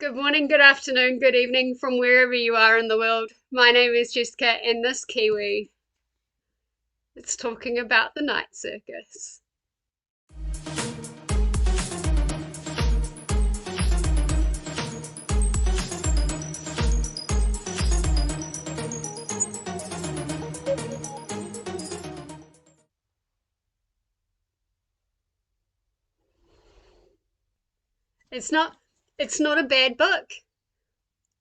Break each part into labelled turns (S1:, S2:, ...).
S1: Good morning, good afternoon, good evening from wherever you are in the world. My name is Jessica and this Kiwi. It's talking about the Night Circus. It's not it's not a bad book.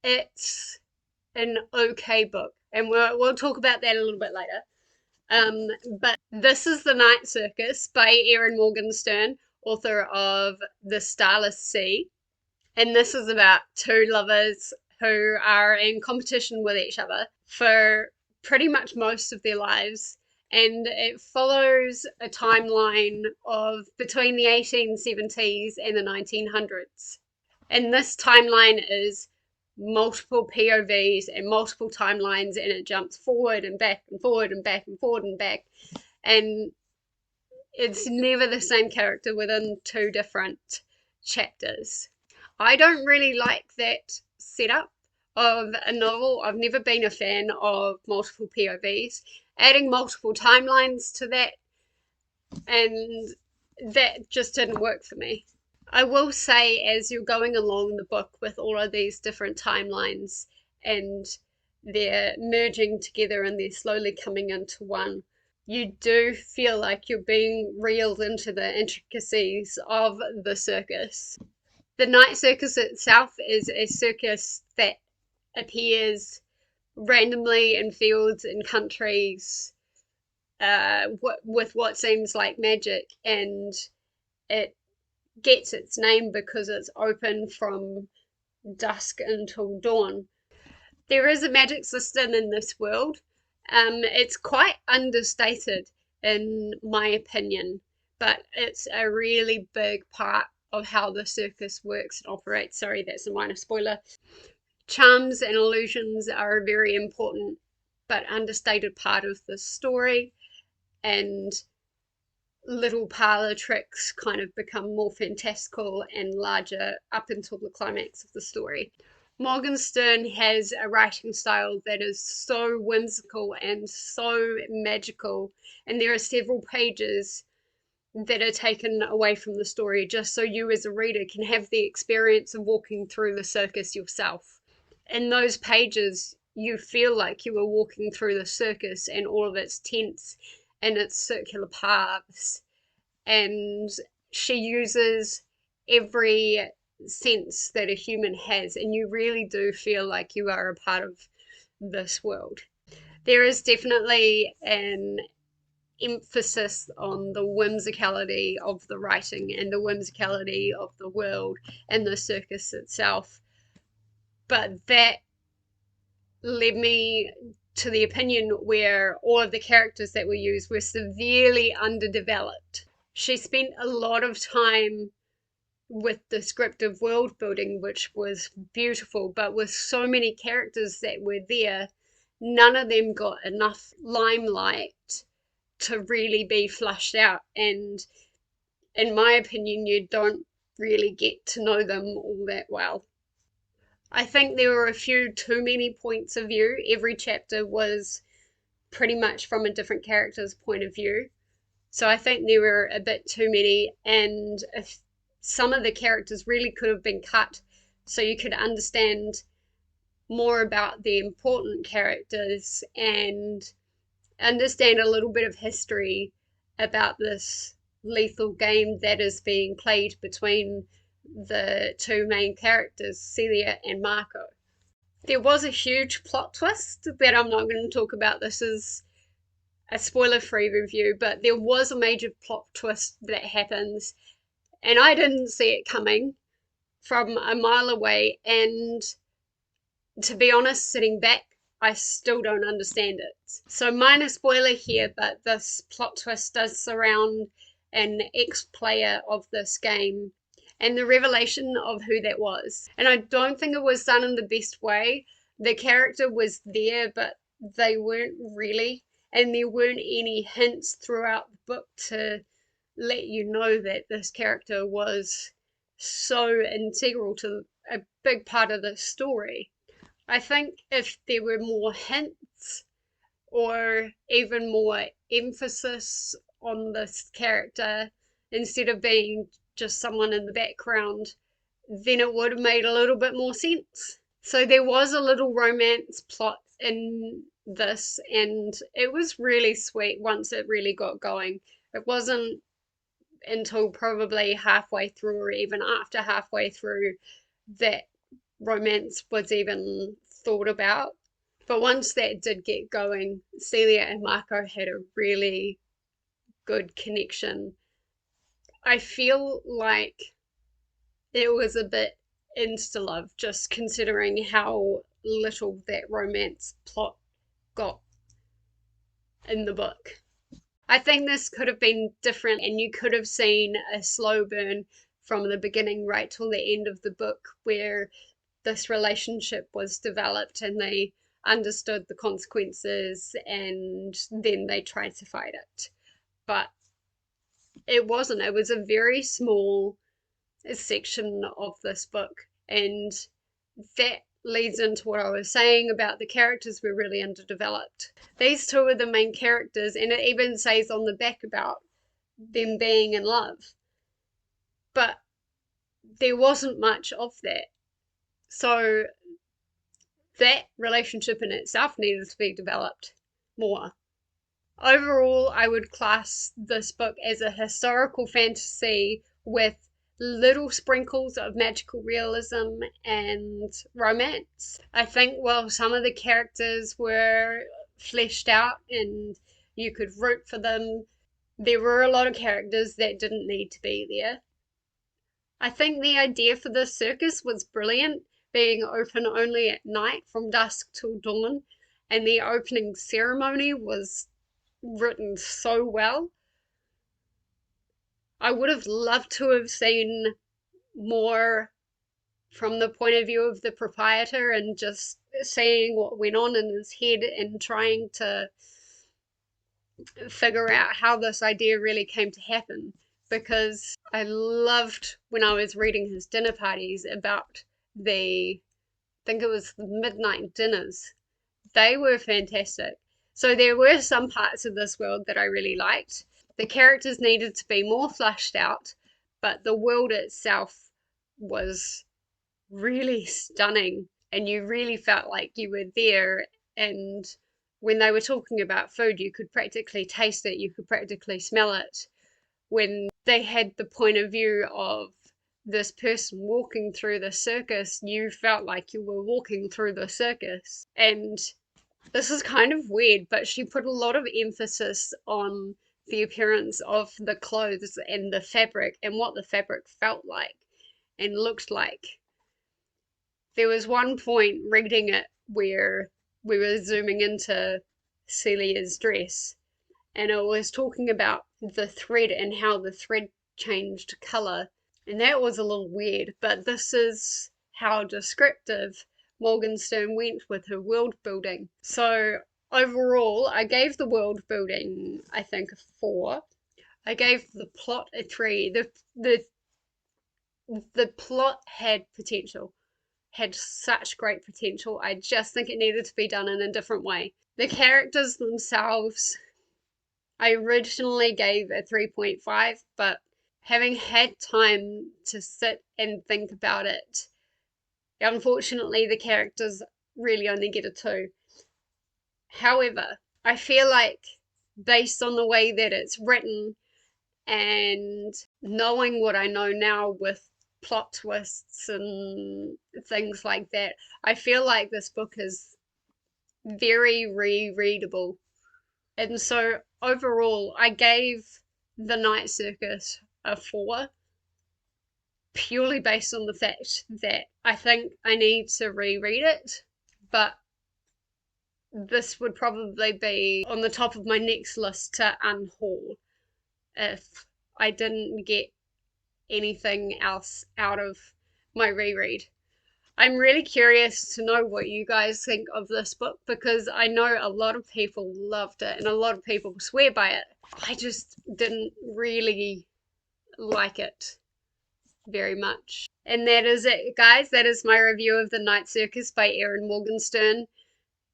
S1: It's an okay book, and we'll talk about that a little bit later. But this is The Night Circus by Erin Morgenstern, author of The Starless Sea. And this is about two lovers who are in competition with each other for pretty much most of their lives. And it follows a timeline of between the 1870s and the 1900s. And this timeline is multiple POVs and multiple timelines, and it jumps forward and back and forward and back and forward and back. And it's never the same character within two different chapters. I don't really like that setup of a novel. I've never been a fan of multiple POVs. Adding multiple timelines to that, and that just didn't work for me. I will say, as you're going along the book with all of these different timelines and they're merging together and they're slowly coming into one, you do feel like you're being reeled into the intricacies of the circus. The Night Circus itself is a circus that appears randomly in fields and countries with what seems like magic, and it gets its name because it's open from dusk until dawn. There is a magic system in this world. It's quite understated in my opinion, but it's a really big part of how the circus works and operates. Sorry, that's a minor spoiler. Charms and illusions are a very important but understated part of the story, and little parlor tricks kind of become more fantastical and larger up until the climax of the story. Morgenstern has a writing style that is so whimsical and so magical, and there are several pages that are taken away from the story just so you as a reader can have the experience of walking through the circus yourself. In those pages, you feel like you are walking through the circus and all of its tents and its circular paths. And she uses every sense that a human has, and you really do feel like you are a part of this world. There is definitely an emphasis on the whimsicality of the writing and the whimsicality of the world and the circus itself, but that led me to the opinion where all of the characters that were used were severely underdeveloped. She spent a lot of time with descriptive world building, which was beautiful, but with so many characters that were there, none of them got enough limelight to really be flushed out, and in my opinion you don't really get to know them all that well. I think there were a few too many points of view. Every chapter was pretty much from a different character's point of view, so I think there were a bit too many, and if some of the characters really could have been cut so you could understand more about the important characters and understand a little bit of history about this lethal game that is being played between the two main characters, Celia and Marco. There was a huge plot twist that I'm not going to talk about. This is a spoiler-free review, but there was a major plot twist that happens, and I didn't see it coming from a mile away, and to be honest, sitting back, I still don't understand it. So minor spoiler here, but this plot twist does surround an ex-player of this game and the revelation of who that was. And I don't think it was done in the best way. The character was there, but they weren't really, and there weren't any hints throughout the book to let you know that this character was so integral to a big part of the story. I think if there were more hints or even more emphasis on this character instead of being just someone in the background, then it would have made a little bit more sense. So there was a little romance plot in this, and it was really sweet once it really got going. It wasn't until probably halfway through or even after halfway through that romance was even thought about. But once that did get going, Celia and Marco had a really good connection. I feel like it was a bit insta-love, just considering how little that romance plot got in the book. I think this could have been different, and you could have seen a slow burn from the beginning right till the end of the book where this relationship was developed and they understood the consequences and then they tried to fight it. But it wasn't. It was a very small section of this book, and that leads into what I was saying about the characters were really underdeveloped. These two are the main characters, and it even says on the back about them being in love. But there wasn't much of that. So that relationship in itself needed to be developed more. Overall, I would class this book as a historical fantasy with little sprinkles of magical realism and romance. I think while some of the characters were fleshed out and you could root for them, there were a lot of characters that didn't need to be there. I think the idea for this circus was brilliant, being open only at night from dusk till dawn, and the opening ceremony was written so well. I would have loved to have seen more from the point of view of the proprietor and just seeing what went on in his head and trying to figure out how this idea really came to happen, because I loved when I was reading his dinner parties about I think it was the midnight dinners. They were fantastic. So there were some parts of this world that I really liked. The characters needed to be more fleshed out, but the world itself was really stunning, and you really felt like you were there. And when they were talking about food, you could practically taste it, you could practically smell it. When they had the point of view of this person walking through the circus, you felt like you were walking through the circus. And this is kind of weird, but she put a lot of emphasis on the appearance of the clothes and the fabric and what the fabric felt like and looked like. There was one point reading it where we were zooming into Celia's dress, and it was talking about the thread and how the thread changed colour, and that was a little weird, but this is how descriptive Morgenstern went with her world building. So overall, I gave the world building, I think, a 4. I gave the plot a 3. The plot had potential, had such great potential. I just think it needed to be done in a different way. The characters themselves, I originally gave a 3.5, but having had time to sit and think about it, unfortunately the characters really only get a 2. However, I feel like based on the way that it's written and knowing what I know now with plot twists and things like that, I feel like this book is very rereadable. And so overall, I gave The Night Circus a 4, purely based on the fact that I think I need to reread it, but this would probably be on the top of my next list to unhaul if I didn't get anything else out of my reread. I'm really curious to know what you guys think of this book, because I know a lot of people loved it and a lot of people swear by it. I just didn't really like it very much. And that is it, guys. That is my review of The Night Circus by Erin Morgenstern.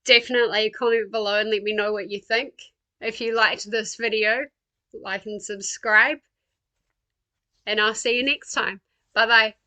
S1: Definitely comment below and let me know what you think. If you liked this video, like and subscribe. And I'll see you next time. Bye bye.